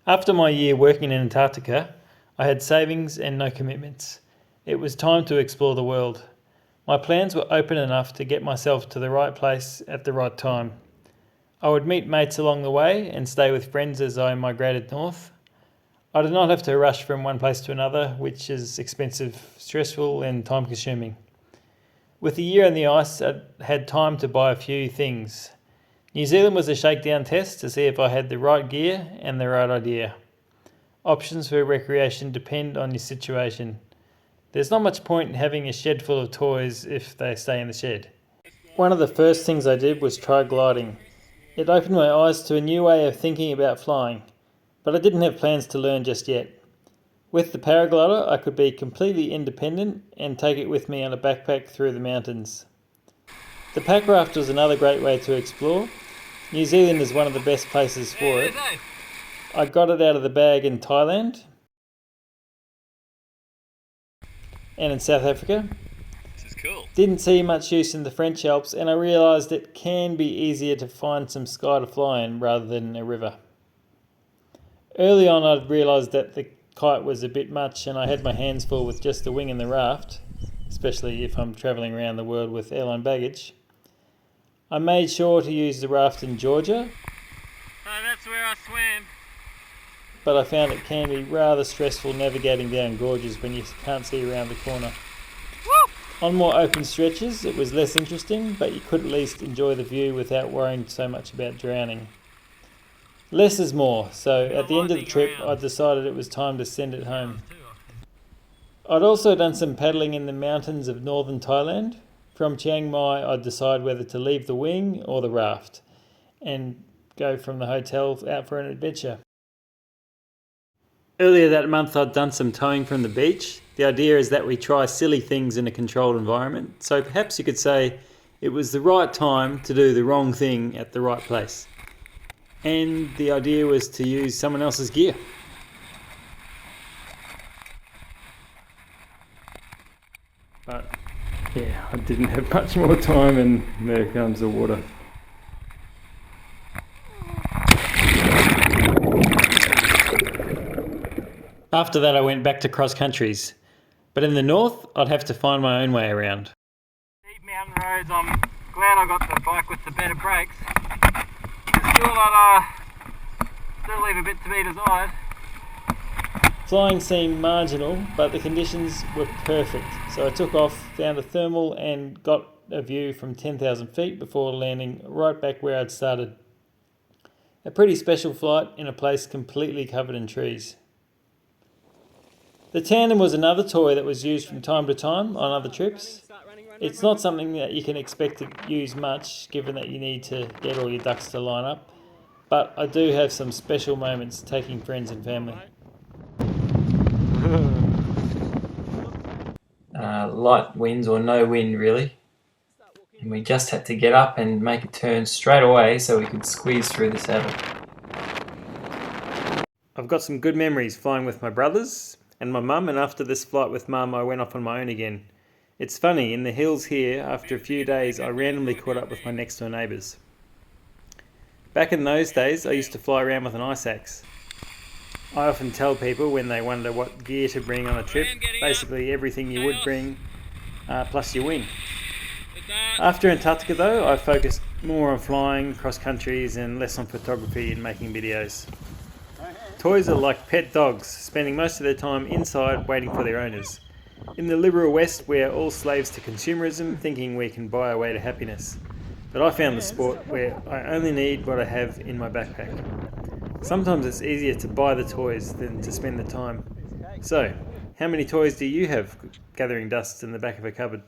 After my year working in Antarctica, I had savings and no commitments. It was time to explore the world. My plans were open enough to get myself to the right place at the right time. I would meet mates along the way and stay with friends as I migrated north. I did not have to rush from one place to another, which is expensive, stressful, and time consuming. With a year on the ice, I had time to buy a few things. New Zealand was a shakedown test to see if I had the right gear and the right idea. Options for recreation depend on your situation. There's not much point in having a shed full of toys if they stay in the shed. One of the first things I did was try gliding. It opened my eyes to a new way of thinking about flying, but I didn't have plans to learn just yet. With the paraglider, I could be completely independent and take it with me on a backpack through the mountains. The pack raft was another great way to explore. New Zealand is one of the best places for it. I got it out of the bag in Thailand and in South Africa. This is cool. Didn't see much use in the French Alps, and I realised it can be easier to find some sky to fly in rather than a river. Early on I realised that the kite was a bit much and I had my hands full with just the wing and the raft, especially if I'm travelling around the world with airline baggage. I made sure to use the raft in Georgia. So that's where I swam. But I found it can be rather stressful navigating down gorges when you can't see around the corner. Woo! On more open stretches it was less interesting, but you could at least enjoy the view without worrying so much about drowning. Less is more, so at the end of the trip I decided it was time to send it home. I'd also done some paddling in the mountains of northern Thailand. From Chiang Mai I'd decide whether to leave the wing or the raft and go from the hotel out for an adventure. Earlier that month I'd done some towing from the beach. The idea is that we try silly things in a controlled environment, so perhaps you could say it was the right time to do the wrong thing at the right place. And the idea was to use someone else's gear. But yeah, I didn't have much more time and there comes the water. After that I went back to cross countries, but in the north I'd have to find my own way around. Deep mountain roads, I'm glad I got the bike with the better brakes. Still leave a bit to be desired. Flying seemed marginal, but the conditions were perfect, so I took off, found a thermal and got a view from 10,000 feet before landing right back where I'd started. A pretty special flight in a place completely covered in trees. The tandem was another toy that was used from time to time on other trips. It's not something that you can expect to use much, given that you need to get all your ducks to line up, but I do have some special moments taking friends and family. Light winds or no wind really, and we just had to get up and make a turn straight away so we could squeeze through the saddle. I've got some good memories flying with my brothers and my mum, and after this flight with mum I went off on my own again. It's funny, in the hills here, after a few days I randomly caught up with my next door neighbours. Back in those days I used to fly around with an ice axe. I often tell people when they wonder what gear to bring on a trip, basically everything you would bring plus your wing. After Antarctica though, I focused more on flying, cross countries and less on photography and making videos. Toys are like pet dogs, spending most of their time inside waiting for their owners. In the liberal West, we are all slaves to consumerism, thinking we can buy our way to happiness. But I found the sport where I only need what I have in my backpack. Sometimes it's easier to buy the toys than to spend the time. So, how many toys do you have gathering dust in the back of a cupboard?